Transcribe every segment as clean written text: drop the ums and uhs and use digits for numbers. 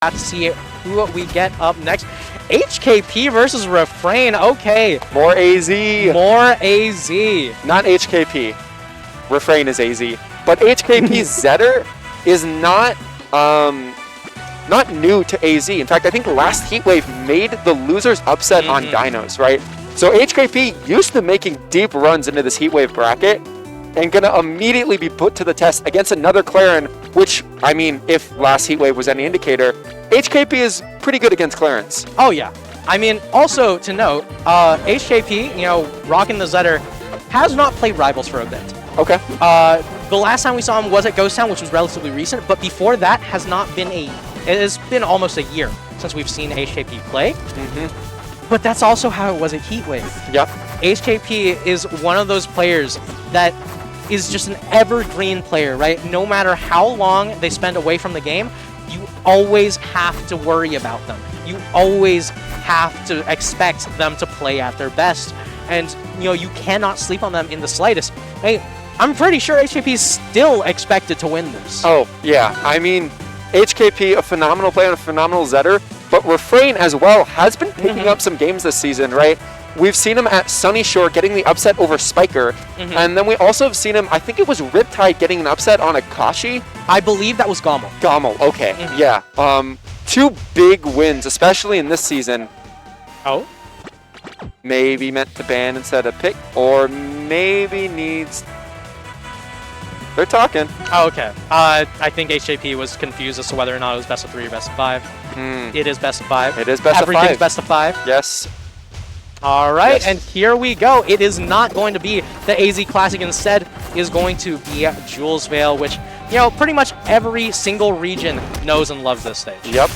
to see who we get up next. HKP versus Refrain. Okay. More AZ. More AZ. Not HKP. Refrain is AZ. But HKP Zetter is not new to AZ. In fact, I think last Heatwave made the losers upset on Dinos, right? So HKP used to making deep runs into this Heatwave bracket and gonna immediately be put to the test against another Claren, which, I mean, if last Heatwave was any indicator, HKP is pretty good against Clarens. Oh, yeah. I mean, also to note, HKP, you know, rocking the Zetter, has not played Rivals for a bit. Okay. The last time we saw him was at Ghost Town, which was relatively recent, but before that has not been it has been almost a year since we've seen HKP play. But that's also how it was at Heatwave. Yep. HKP is one of those players that is just an evergreen player, right? No matter how long they spend away from the game, you always have to worry about them. You always have to expect them to play at their best. And, you know, you cannot sleep on them in the slightest. Hey, I'm pretty sure HKP is still expected to win this. Oh, yeah. I mean, HKP, a phenomenal player and a phenomenal Zetter, but Refrain as well has been picking up some games this season, right? We've seen him at Sunny Shore getting the upset over Spiker, and then we also have seen him, I think it was Riptide getting an upset on Akashi. I believe that was Gommel. Gommel, okay, yeah. 2 big wins, especially in this season. Oh? Maybe meant to ban instead of pick, or maybe needs... They're talking. Oh, okay. I think HJP was confused as to whether or not it was best of 3 or best of 5. It is best of 5. It is best of 5. Everything's best of 5. Yes. All right, Yes. and here we go. It is not going to be the AZ Classic. Instead, is going to be Jules Vale, which, you know, pretty much every single region knows and loves this stage. Yep.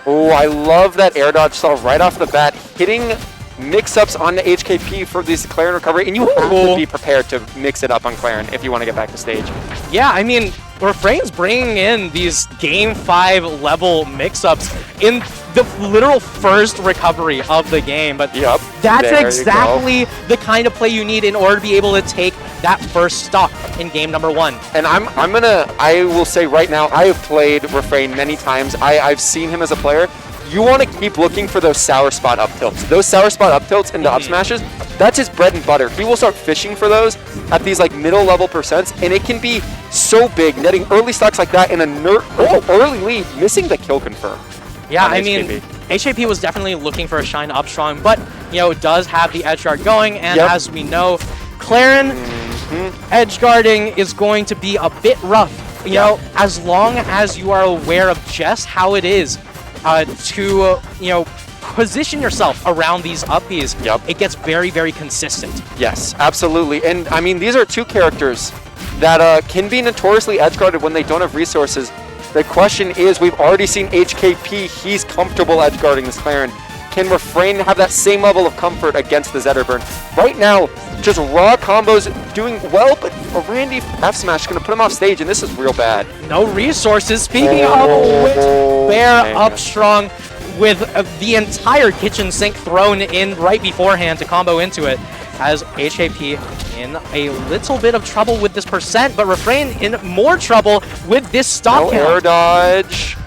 Oh, I love that air dodge stall right off the bat, hitting mix-ups on the HKP for this Claren recovery, and you have to be prepared to mix it up on Claren if you want to get back to stage. Yeah, I mean, Refrain's bringing in these Game 5 level mix-ups in the literal first recovery of the game, but that's exactly the kind of play you need in order to be able to take that first stock in game number 1. And I will say right now, I have played Refrain many times. I've seen him as a player. You want to keep looking for those sour spot up tilts. Those sour spot up tilts into up smashes, that's his bread and butter. He will start fishing for those at these like middle level percents, and it can be so big, netting early stocks like that in a early lead, missing the kill confirm. Yeah, I mean, HKP was definitely looking for a shine up strong, but, you know, it does have the edge guard going, and as we know, Claren edge guarding is going to be a bit rough. You know, as long as you are aware of just how it is to, you know, position yourself around these uppies, it gets very, very consistent. Yes, absolutely. And I mean, these are 2 characters that can be notoriously edge guarded when they don't have resources. The question is, we've already seen HKP, he's comfortable edge guarding this Claren. Can Refrain have that same level of comfort against the Zetterburn? Right now, just raw combos doing well, but a Randy F smash is going to put him off stage, and this is real bad. No resources. Speaking of which, Bear up strong with the entire kitchen sink thrown in right beforehand to combo into it, as HKP in a little bit of trouble with this percent, but Refrain in more trouble with this stock count. Air dodge.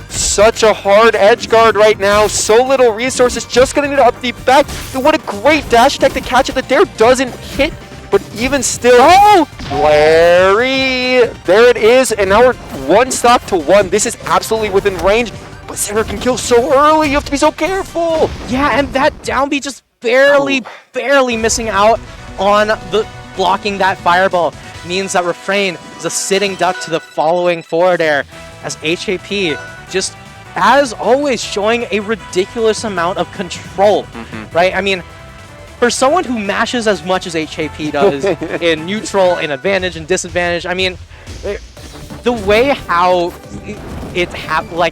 Such a hard edge guard right now. So little resources. Just going to need to up the back. What a great dash attack to catch it. The dare doesn't hit, but even still. Oh! Larry! There it is. And now we're 1 stock to 1. This is absolutely within range. But Sarah can kill so early. You have to be so careful. Yeah, and that down B just barely missing out on the blocking that fireball means that Refrain is a sitting duck to the following forward air, as HKP just, as always, showing a ridiculous amount of control, right? I mean, for someone who mashes as much as HKP does in neutral, in advantage, and disadvantage, I mean, the way how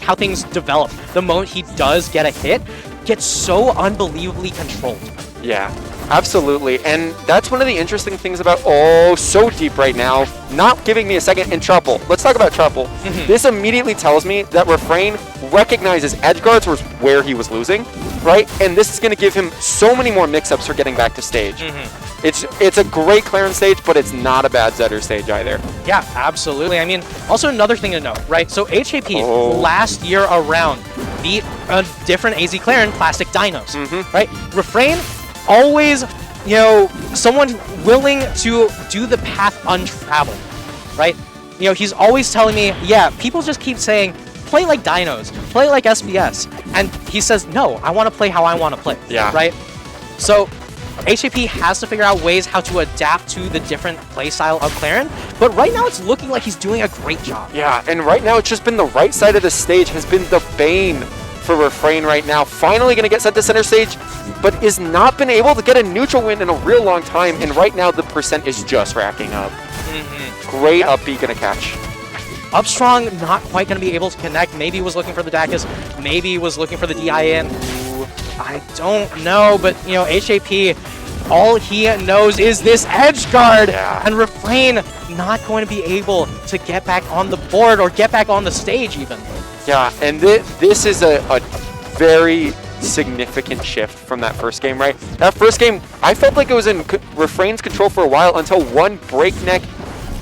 how things develop, the moment he does get a hit, gets so unbelievably controlled. Yeah. absolutely. And that's one of the interesting things about, oh, so deep right now, not giving me a second in Trouble. Let's talk about Trouble. This immediately tells me that Refrain recognizes edge guards was where he was losing, right? And this is going to give him so many more mix-ups for getting back to stage. It's a great Clarence stage, but it's not a bad Zetter stage either. Yeah, absolutely. I mean, also another thing to note, right? So HKP last year around beat a different AZ Claren Plastic Dinos, right? Refrain always, you know, someone willing to do the path untraveled, right? You know, he's always telling me, yeah, people just keep saying, play like Dinos, play like SBS. And he says, no, I want to play how I want to play, right? So HKP has to figure out ways how to adapt to the different playstyle of Claren, but right now it's looking like he's doing a great job. Yeah, and right now it's just been the right side of the stage has been the bane for Refrain right now. Finally going to get set to center stage, but is not been able to get a neutral win in a real long time, and right now the percent is just racking up. Great up B going to catch. Upstrong not quite going to be able to connect. Maybe was looking for the Dacus, maybe was looking for the DIN. I don't know, but you know, HKP, all he knows is this edge guard, and Refrain not going to be able to get back on the board or get back on the stage even. Yeah, and this is a very significant shift from that first game, right? That first game, I felt like it was in Refrain's control for a while until one breakneck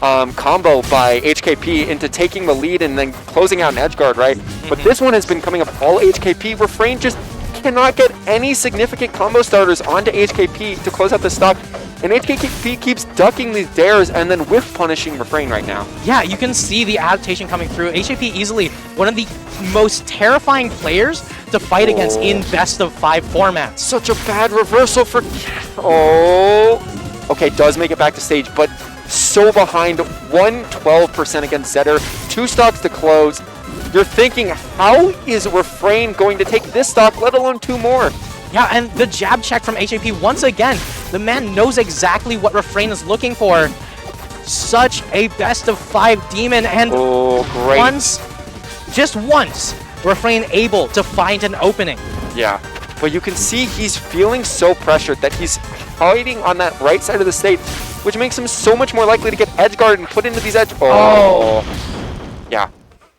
combo by HKP into taking the lead and then closing out an edge guard, right? But this one has been coming up all HKP. Refrain just cannot get any significant combo starters onto HKP to close out the stock, and HKP keeps ducking these dares and then whiff punishing Refrain right now. Yeah, you can see the adaptation coming through. HKP easily one of the most terrifying players to fight against in best-of-5 formats. Such a bad reversal for... Okay, does make it back to stage, but so behind, 112% against Zetter, 2 stocks to close. You're thinking, how is Refrain going to take this stock, let alone 2 more? Yeah, and the jab check from HKP, once again, the man knows exactly what Refrain is looking for. Such a best-of-5 demon, and just once, Refrain able to find an opening. Yeah, but you can see he's feeling so pressured that he's hiding on that right side of the stage, which makes him so much more likely to get edge guard and put into these edge... Yeah.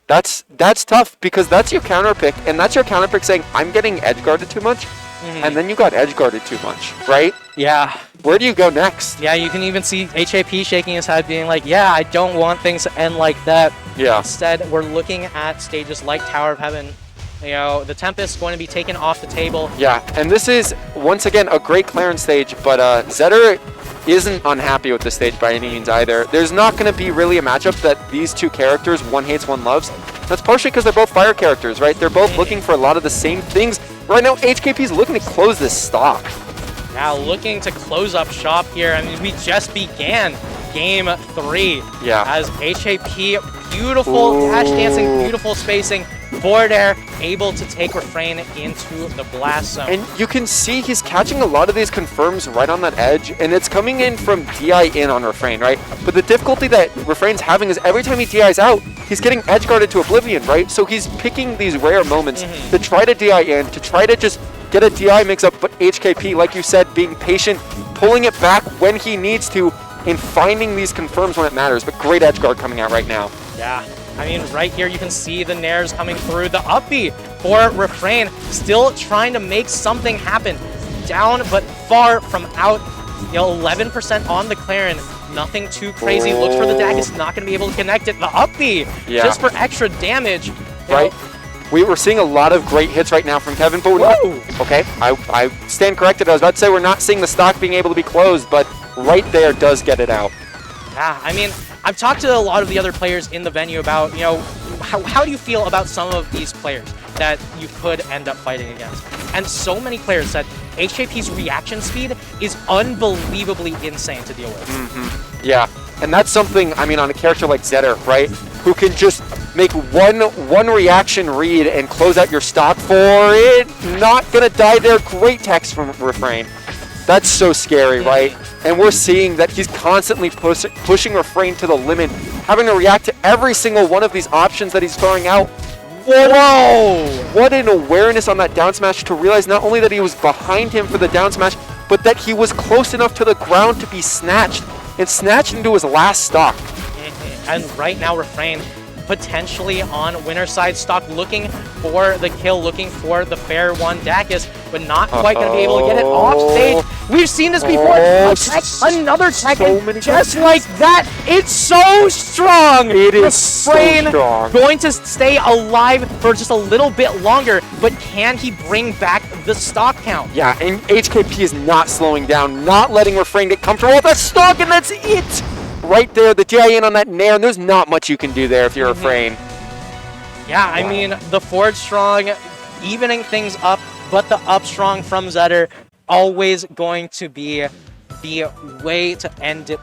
That's tough, because that's your counter pick, and that's your counter pick saying, I'm getting edge guarded too much, and then you got edge guarded too much, right? Yeah. Where do you go next? Yeah, you can even see HKP shaking his head, being like, yeah, I don't want things to end like that. Yeah. Instead, we're looking at stages like Tower of Heaven. You know, the Tempest is going to be taken off the table. Yeah, and this is, once again, a great Clarence stage, but Zetter isn't unhappy with the stage by any means either. There's not going to be really a matchup that these two characters, one hates, one loves. That's partially because they're both fire characters, right? They're both looking for a lot of the same things. Right now, HKP's looking to close this stock. Now looking to close up shop here. I mean, we just began game 3. Yeah. As HKP, beautiful dash dancing, beautiful spacing, forward air, able to take Refrain into the blast zone. And you can see he's catching a lot of these confirms right on that edge, and it's coming in from DI in on Refrain, right? But the difficulty that Refrain's having is every time he DI's out, he's getting edge guarded to oblivion, right? So he's picking these rare moments to try to DI in, to try to just get a DI mix-up, but HKP, like you said, being patient, pulling it back when he needs to, and finding these confirms when it matters. But great edge guard coming out right now. Yeah. I mean, right here you can see the nairs coming through. The up B for Refrain, still trying to make something happen. Down, but far from out. You know, 11% on the Claren. Nothing too crazy. Looks for the Dacus, not going to be able to connect it. The up B, just for extra damage. Right. We were seeing a lot of great hits right now from Kevin, but we're not. Okay, I stand corrected. I was about to say we're not seeing the stock being able to be closed, but right there does get it out. Yeah, I mean, I've talked to a lot of the other players in the venue about, you know, how do you feel about some of these players that you could end up fighting against? And so many players said HKP's reaction speed is unbelievably insane to deal with. Yeah, and that's something, I mean, on a character like Zetter, right, who can just make one reaction read and close out your stock for it, not gonna die there. Great text from Refrain. That's so scary, right? And we're seeing that he's constantly pushing Refrain to the limit, having to react to every single one of these options that he's throwing out. Whoa! What an awareness on that down smash to realize not only that he was behind him for the down smash, but that he was close enough to the ground to be snatched and snatched into his last stock. And right now, Refrain potentially on winner's side stock, looking for the kill, looking for the fair one, Dacus, but not quite going to be able to get it off stage. We've seen this before. Another tech, just like that. It's so strong. It is so strong. Going to stay alive for just a little bit longer, but can he bring back the stock count? Yeah, and HKP is not slowing down, not letting Refrain get comfortable with that stock, and that's it. Right there, the DI in on that Nair, and there's not much you can do there if you're Refrain. Yeah, I mean, the forward strong evening things up, but the up strong from Zetter always going to be the way to end it